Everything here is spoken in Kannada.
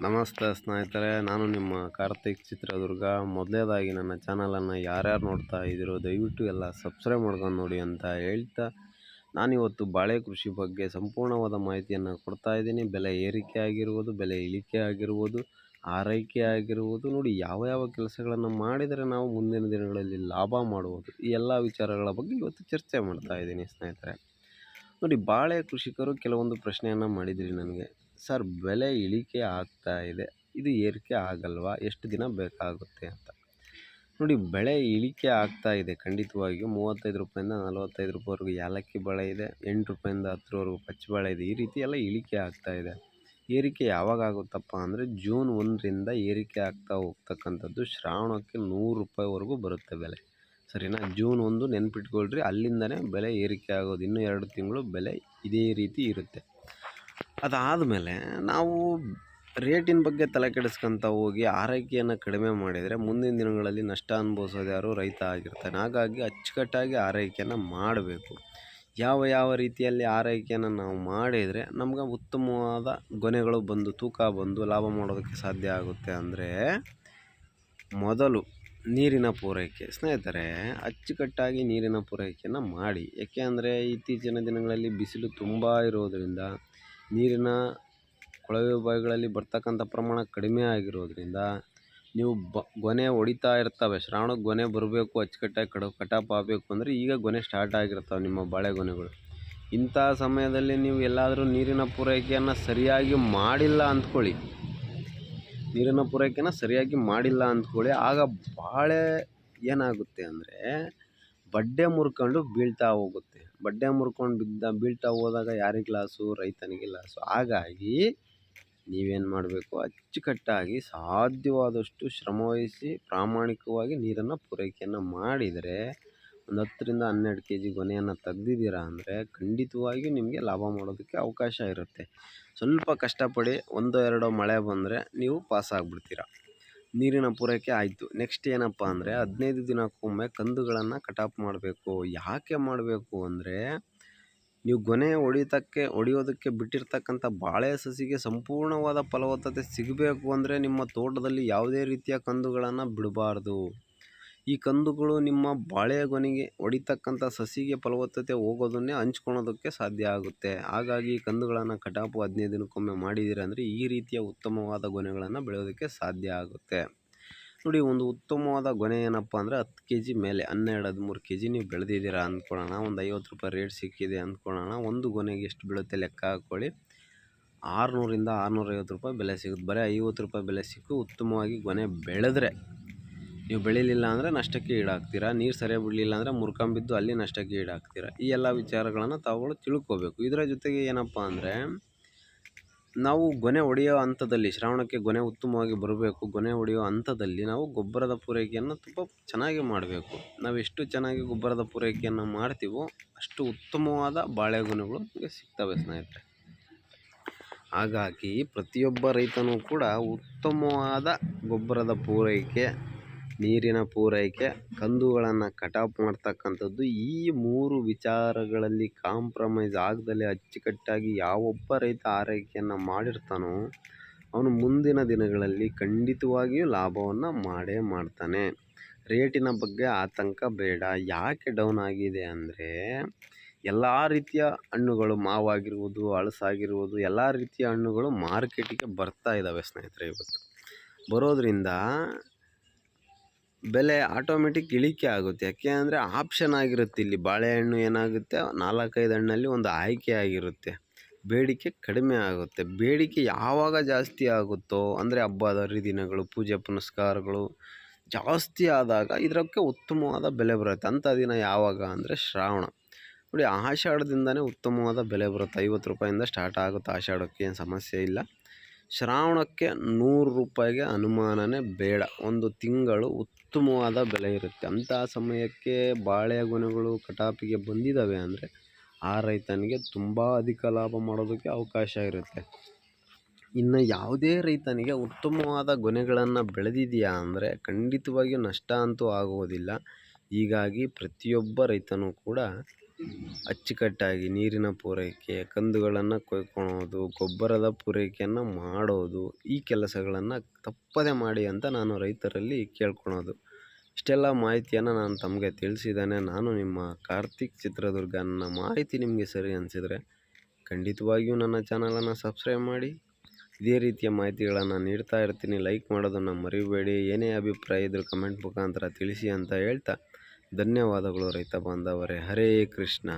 ನಮಸ್ತೆ ಸ್ನೇಹಿತರೆ, ನಾನು ನಿಮ್ಮ ಕಾರ್ತಿಕ್ ಚಿತ್ರದುರ್ಗ. ಮೊದಲನೇದಾಗಿ ನನ್ನ ಚಾನಲನ್ನು ಯಾರ್ಯಾರು ನೋಡ್ತಾ ಇದ್ದೀರೋ ದಯವಿಟ್ಟು ಎಲ್ಲ ಸಬ್ಸ್ಕ್ರೈಬ್ ಮಾಡ್ಕೊಂಡು ನೋಡಿ ಅಂತ ಹೇಳ್ತಾ, ನಾನಿವತ್ತು ಬಾಳೆ ಕೃಷಿ ಬಗ್ಗೆ ಸಂಪೂರ್ಣವಾದ ಮಾಹಿತಿಯನ್ನು ಕೊಡ್ತಾ ಇದ್ದೀನಿ. ಬೆಲೆ ಏರಿಕೆ ಆಗಿರುವುದು, ಬೆಲೆ ಇಳಿಕೆ ಆಗಿರುವುದು, ಆರೈಕೆ ಆಗಿರುವುದು, ನೋಡಿ ಯಾವ ಯಾವ ಕೆಲಸಗಳನ್ನು ಮಾಡಿದರೆ ನಾವು ಮುಂದಿನ ದಿನಗಳಲ್ಲಿ ಲಾಭ ಮಾಡುವುದು, ಈ ಎಲ್ಲ ವಿಚಾರಗಳ ಬಗ್ಗೆ ಇವತ್ತು ಚರ್ಚೆ ಮಾಡ್ತಾ ಇದ್ದೀನಿ ಸ್ನೇಹಿತರೆ. ನೋಡಿ, ಬಾಳೆ ಕೃಷಿಕರು ಕೆಲವೊಂದು ಪ್ರಶ್ನೆಯನ್ನು ಮಾಡಿದ್ರಿ ನನಗೆ. ಸರ್, ಬೆಲೆ ಇಳಿಕೆ ಆಗ್ತಾ ಇದೆ, ಇದು ಏರಿಕೆ ಆಗಲ್ವಾ, ಎಷ್ಟು ದಿನ ಬೇಕಾಗುತ್ತೆ ಅಂತ. ನೋಡಿ, ಬೆಳೆ ಇಳಿಕೆ ಆಗ್ತಾ ಇದೆ ಖಂಡಿತವಾಗಿಯೂ. 35 ರೂಪಾಯಿಂದ 45 ರೂಪಾಯಿವರೆಗೂ ಏಲಕ್ಕಿ ಬಾಳೆ ಇದೆ, 8 ರೂಪಾಯಿಂದ 10ವರೆಗೂ ಪಚ್ಚ ಬಾಳೆ ಇದೆ. ಈ ರೀತಿ ಎಲ್ಲ ಇಳಿಕೆ ಆಗ್ತಾ ಇದೆ. ಏರಿಕೆ ಯಾವಾಗ ಆಗುತ್ತಪ್ಪ ಅಂದರೆ ಜೂನ್ 1ರಿಂದ ಏರಿಕೆ ಆಗ್ತಾ ಹೋಗ್ತಕ್ಕಂಥದ್ದು. ಶ್ರಾವಣಕ್ಕೆ 100 ರೂಪಾಯಿವರೆಗೂ ಬರುತ್ತೆ ಬೆಲೆ, ಸರಿನಾ? ಜೂನ್ 1 ನೆನ್ಪಿಟ್ಕೊಳ್ರಿ, ಅಲ್ಲಿಂದನೇ ಬೆಲೆ ಏರಿಕೆ ಆಗೋದು. ಇನ್ನೂ 2 ತಿಂಗಳು ಬೆಲೆ ಇದೇ ರೀತಿ ಇರುತ್ತೆ. ಅದಾದಮೇಲೆ ನಾವು ರೇಟಿನ ಬಗ್ಗೆ ತಲೆ ಕೆಡಿಸ್ಕೊತ ಹೋಗಿ ಆರೈಕೆಯನ್ನು ಕಡಿಮೆ ಮಾಡಿದರೆ ಮುಂದಿನ ದಿನಗಳಲ್ಲಿ ನಷ್ಟ ಅನುಭವಿಸೋದು ಯಾರು? ರೈತ ಆಗಿರ್ತಾನೆ. ಹಾಗಾಗಿ ಅಚ್ಚುಕಟ್ಟಾಗಿ ಆರೈಕೆಯನ್ನು ಮಾಡಬೇಕು. ಯಾವ ರೀತಿಯಲ್ಲಿ ಆರೈಕೆಯನ್ನು ನಾವು ಮಾಡಿದರೆ ನಮ್ಗೆ ಉತ್ತಮವಾದ ಗೊನೆಗಳು ಬಂದು ತೂಕ ಬಂದು ಲಾಭ ಮಾಡೋದಕ್ಕೆ ಸಾಧ್ಯ ಆಗುತ್ತೆ ಅಂದರೆ, ಮೊದಲು ನೀರಿನ ಪೂರೈಕೆ. ಸ್ನೇಹಿತರೆ, ಅಚ್ಚುಕಟ್ಟಾಗಿ ನೀರಿನ ಪೂರೈಕೆಯನ್ನು ಮಾಡಿ. ಏಕೆ ಅಂದರೆ ಇತ್ತೀಚಿನ ದಿನಗಳಲ್ಲಿ ಬಿಸಿಲು ತುಂಬ ಇರೋದರಿಂದ ನೀರಿನ ಕೊಳವೆ ಬಾವಿಗಳಲ್ಲಿ ಬರ್ತಕ್ಕಂಥ ಪ್ರಮಾಣ ಕಡಿಮೆ ಆಗಿರೋದ್ರಿಂದ ನೀವು ಗೊನೆ ಹೊಡಿತಾ ಇರ್ತವೆ. ಶ್ರಾವಣಕ್ಕೆ ಗೊನೆ ಬರಬೇಕು, ಅಚ್ಚುಕಟ್ಟಾಗಿ ಕಟಾಪ್ ಆಗಬೇಕು ಅಂದರೆ ಈಗ ಗೊನೆ ಸ್ಟಾರ್ಟ್ ಆಗಿರ್ತವೆ ನಿಮ್ಮ ಬಾಳೆಗೊನೆಗಳು. ಇಂಥ ಸಮಯದಲ್ಲಿ ನೀವು ಎಲ್ಲಾದರೂ ನೀರಿನ ಪೂರೈಕೆಯನ್ನು ಸರಿಯಾಗಿ ಮಾಡಿಲ್ಲ ಅಂದ್ಕೊಳ್ಳಿ, ಆಗ ಬಾಳೆ ಏನಾಗುತ್ತೆ ಅಂದರೆ ಬಡ್ಡೆ ಮುರ್ಕೊಂಡು ಬೀಳ್ತಾ ಹೋಗುತ್ತೆ. ಬಡ್ಡೆ ಮುರ್ಕೊಂಡು ಬೀಳ್ತಾ ಹೋದಾಗ ಯಾರಿಗೆ ಲಾಸು? ರೈತನಿಗೆ ಲಾಸು. ಹಾಗಾಗಿ ನೀವೇನು ಮಾಡಬೇಕು? ಅಚ್ಚುಕಟ್ಟಾಗಿ ಸಾಧ್ಯವಾದಷ್ಟು ಶ್ರಮವಹಿಸಿ ಪ್ರಾಮಾಣಿಕವಾಗಿ ನೀರನ್ನು ಪೂರೈಕೆಯನ್ನು ಮಾಡಿದರೆ ಒಂದು 10ರಿಂದ 12 kg ಗೊನೆಯನ್ನು ತೆಗ್ದಿದ್ದೀರಾ ಅಂದರೆ ಖಂಡಿತವಾಗಿಯೂ ನಿಮಗೆ ಲಾಭ ಮಾಡೋದಕ್ಕೆ ಅವಕಾಶ ಇರುತ್ತೆ. ಸ್ವಲ್ಪ ಕಷ್ಟಪಡಿ, 1-2 ಮಳೆ ಬಂದರೆ ನೀವು ಪಾಸ್ ಆಗಿಬಿಡ್ತೀರ. ನೀರಿನ ಪೂರೈಕೆ ಆಯಿತು. ನೆಕ್ಸ್ಟ್ ಏನಪ್ಪ ಅಂದರೆ 15 ದಿನಕ್ಕೊಮ್ಮೆ ಕಂದುಗಳನ್ನು ಕಟಾಪ್ ಮಾಡಬೇಕು. ಯಾಕೆ ಮಾಡಬೇಕು ಅಂದರೆ, ನೀವು ಗೊನೆ ಹೊಡೆಯೋದಕ್ಕೆ ಬಿಟ್ಟಿರ್ತಕ್ಕಂಥ ಬಾಳೆ ಸಸಿಗೆ ಸಂಪೂರ್ಣವಾದ ಫಲವತ್ತತೆ ಸಿಗಬೇಕು ಅಂದರೆ ನಿಮ್ಮ ತೋಟದಲ್ಲಿ ಯಾವುದೇ ರೀತಿಯ ಕಂದುಗಳನ್ನು ಬಿಡಬಾರ್ದು. ಈ ಕಂದುಗಳು ನಿಮ್ಮ ಬಾಳೆ ಗೊನೆಗೆ ಹೊಡಿತಕ್ಕಂಥ ಸಸಿಗೆ ಫಲವತ್ತತೆ ಹೋಗೋದನ್ನೇ ಹಂಚ್ಕೊಳೋದಕ್ಕೆ ಸಾಧ್ಯ ಆಗುತ್ತೆ. ಹಾಗಾಗಿ ಈ ಕಂದುಗಳನ್ನು ಕಟಾಪು 15 ದಿನಕ್ಕೊಮ್ಮೆ ಮಾಡಿದ್ದೀರ ಅಂದರೆ ಈ ರೀತಿಯ ಉತ್ತಮವಾದ ಗೊನೆಗಳನ್ನು ಬೆಳೆಯೋದಕ್ಕೆ ಸಾಧ್ಯ ಆಗುತ್ತೆ. ನೋಡಿ, ಒಂದು ಉತ್ತಮವಾದ ಗೊನೆ ಏನಪ್ಪ ಅಂದರೆ 10 kg ಮೇಲೆ 12-13 kg ನೀವು ಬೆಳೆದಿದ್ದೀರಾ ಅಂದ್ಕೊಳ್ಳೋಣ. ಒಂದು 50 ರೂಪಾಯಿ ರೇಟ್ ಸಿಕ್ಕಿದೆ ಅಂದ್ಕೊಳ್ಳೋಣ. ಒಂದು ಗೊನೆಗೆ ಎಷ್ಟು ಬೀಳುತ್ತೆ ಲೆಕ್ಕ ಹಾಕ್ಕೊಳ್ಳಿ. 600ರಿಂದ 650 ರೂಪಾಯಿ ಬೆಲೆ ಸಿಗುತ್ತೆ. ಬರೀ 50 ರೂಪಾಯಿ ಬೆಲೆ ಸಿಕ್ಕು ಉತ್ತಮವಾಗಿ ಗೊನೆ ಬೆಳೆದ್ರೆ, ನೀವು ಬೆಳೀಲಿಲ್ಲ ಅಂದರೆ ನಷ್ಟಕ್ಕೆ ಈಡಾಗ್ತೀರಾ. ನೀರು ಸರಿಯಾಗಿ ಬಿಡಲಿಲ್ಲ ಅಂದರೆ ಮುರ್ಕೊಂಬಿದ್ದು ಅಲ್ಲಿ ನಷ್ಟಕ್ಕೆ ಈಡಾಗ್ತೀರಾ. ಈ ಎಲ್ಲ ವಿಚಾರಗಳನ್ನು ತಾವುಗಳು ತಿಳ್ಕೋಬೇಕು. ಇದರ ಜೊತೆಗೆ ಏನಪ್ಪ ಅಂದರೆ, ನಾವು ಗೊನೆ ಹೊಡೆಯೋ ಹಂತದಲ್ಲಿ, ಶ್ರಾವಣಕ್ಕೆ ಗೊನೆ ಉತ್ತಮವಾಗಿ ಬರಬೇಕು, ಗೊನೆ ಹೊಡೆಯೋ ಹಂತದಲ್ಲಿ ನಾವು ಗೊಬ್ಬರದ ಪೂರೈಕೆಯನ್ನು ತುಂಬ ಚೆನ್ನಾಗಿ ಮಾಡಬೇಕು. ನಾವು ಎಷ್ಟು ಚೆನ್ನಾಗಿ ಗೊಬ್ಬರದ ಪೂರೈಕೆಯನ್ನು ಮಾಡ್ತೀವೋ ಅಷ್ಟು ಉತ್ತಮವಾದ ಬಾಳೆಗೊನೆಗಳು ನಮಗೆ ಸಿಗ್ತವೆ ಸ್ನೇಹಿತರೆ. ಹಾಗಾಗಿ ಪ್ರತಿಯೊಬ್ಬ ರೈತನೂ ಕೂಡ ಉತ್ತಮವಾದ ಗೊಬ್ಬರದ ಪೂರೈಕೆ, ನೀರಿನ ಪೂರೈಕೆ, ಕಂದುಗಳನ್ನು ಕಟಾಪ್ ಮಾಡ್ತಕ್ಕಂಥದ್ದು, ಈ 3 ವಿಚಾರಗಳಲ್ಲಿ ಕಾಂಪ್ರಮೈಸ್ ಆಗದಲ್ಲೇ ಅಚ್ಚುಕಟ್ಟಾಗಿ ಯಾವೊಬ್ಬ ರೈತ ಆರೈಕೆಯನ್ನು ಮಾಡಿರ್ತಾನೋ ಅವನು ಮುಂದಿನ ದಿನಗಳಲ್ಲಿ ಖಂಡಿತವಾಗಿಯೂ ಲಾಭವನ್ನು ಮಾಡೇ ಮಾಡ್ತಾನೆ. ರೇಟಿನ ಬಗ್ಗೆ ಆತಂಕ ಬೇಡ. ಯಾಕೆ ಡೌನ್ ಆಗಿದೆ ಅಂದರೆ, ಎಲ್ಲ ರೀತಿಯ ಹಣ್ಣುಗಳು, ಮಾವಾಗಿರ್ಬೋದು, ಹಳಸಾಗಿರ್ಬೋದು, ಎಲ್ಲ ರೀತಿಯ ಹಣ್ಣುಗಳು ಮಾರ್ಕೆಟಿಗೆ ಬರ್ತಾ ಇದ್ದಾವೆ ಸ್ನೇಹಿತರೆ. ಇವತ್ತು ಬರೋದ್ರಿಂದ ಬೆಲೆ ಆಟೋಮೆಟಿಕ್ ಇಳಿಕೆ ಆಗುತ್ತೆ. ಯಾಕೆ ಅಂದರೆ ಆಪ್ಷನ್ ಆಗಿರುತ್ತೆ. ಇಲ್ಲಿ ಬಾಳೆಹಣ್ಣು ಏನಾಗುತ್ತೆ, 4-5 ಹಣ್ಣಲ್ಲಿ ಒಂದು ಆಯ್ಕೆ ಆಗಿರುತ್ತೆ. ಬೇಡಿಕೆ ಕಡಿಮೆ ಆಗುತ್ತೆ. ಬೇಡಿಕೆ ಯಾವಾಗ ಜಾಸ್ತಿ ಆಗುತ್ತೋ ಅಂದರೆ ಹಬ್ಬದ ಹರಿದಿನಗಳು, ಪೂಜೆ ಪುನಸ್ಕಾರಗಳು ಜಾಸ್ತಿ ಆದಾಗ ಇದಕ್ಕೆ ಉತ್ತಮವಾದ ಬೆಲೆ ಬರುತ್ತೆ. ಅಂಥ ದಿನ ಯಾವಾಗ ಅಂದರೆ ಶ್ರಾವಣ. ನೋಡಿ, ಆಷಾಢದಿಂದನೇ ಉತ್ತಮವಾದ ಬೆಲೆ ಬರುತ್ತೆ. 50 ರೂಪಾಯಿಂದ ಸ್ಟಾರ್ಟ್ ಆಗುತ್ತೆ. ಆಷಾಢಕ್ಕೆ ಏನು ಸಮಸ್ಯೆ ಇಲ್ಲ. ಶ್ರಾವಣಕ್ಕೆ 100 ರೂಪಾಯಿಗೆ ಅನುಮಾನನೇ ಬೇಡ. ಒಂದು ತಿಂಗಳು ಉತ್ತಮವಾದ ಬೆಲೆ ಇರುತ್ತೆ. ಅಂಥ ಸಮಯಕ್ಕೆ ಬಾಳೆಗೊನೆಗಳು ಕಟಾಪಿಗೆ ಬಂದಿದ್ದಾವೆ ಅಂದರೆ ಆ ರೈತನಿಗೆ ತುಂಬ ಅಧಿಕ ಲಾಭ ಮಾಡೋದಕ್ಕೆ ಅವಕಾಶ ಇರುತ್ತೆ. ಇನ್ನು ಯಾವುದೇ ರೈತನಿಗೆ ಉತ್ತಮವಾದ ಗೊನೆಗಳನ್ನು ಬೆಳೆದಿದೆಯಾ ಅಂದರೆ ಖಂಡಿತವಾಗಿಯೂ ನಷ್ಟ ಅಂತೂ ಆಗುವುದಿಲ್ಲ. ಹೀಗಾಗಿ ಪ್ರತಿಯೊಬ್ಬ ರೈತನೂ ಕೂಡ ಅಚ್ಚುಕಟ್ಟಾಗಿ ನೀರಿನ ಪೂರೈಕೆ, ಕಂದುಗಳನ್ನು ಕೊಯ್ಕೊಳ್ಳೋದು, ಗೊಬ್ಬರದ ಪೂರೈಕೆಯನ್ನು ಮಾಡೋದು, ಈ ಕೆಲಸಗಳನ್ನು ತಪ್ಪದೆ ಮಾಡಿ ಅಂತ ನಾನು ರೈತರಲ್ಲಿ ಕೇಳ್ಕೊಳೋದು. ಇಷ್ಟೆಲ್ಲ ಮಾಹಿತಿಯನ್ನು ನಾನು ತಮಗೆ ತಿಳಿಸಿದ್ದೇನೆ. ನಾನು ನಿಮ್ಮ ಕಾರ್ತಿಕ್ ಚಿತ್ರದುರ್ಗ. ನನ್ನ ಮಾಹಿತಿ ನಿಮಗೆ ಸರಿ ಅನಿಸಿದರೆ ಖಂಡಿತವಾಗಿಯೂ ನನ್ನ ಚಾನಲನ್ನು ಸಬ್ಸ್ಕ್ರೈಬ್ ಮಾಡಿ. ಇದೇ ರೀತಿಯ ಮಾಹಿತಿಗಳನ್ನು ನೀಡ್ತಾ ಇರ್ತೀನಿ. ಲೈಕ್ ಮಾಡೋದನ್ನು ಮರಿಬೇಡಿ. ಏನೇ ಅಭಿಪ್ರಾಯ ಇದ್ದರೂ ಕಮೆಂಟ್ ಮುಖಾಂತರ ತಿಳಿಸಿ ಅಂತ ಹೇಳ್ತಾ ಧನ್ಯವಾದಗಳು ರೈತ ಬಾಂಧವರೇ. ಹರೇ ಕೃಷ್ಣ.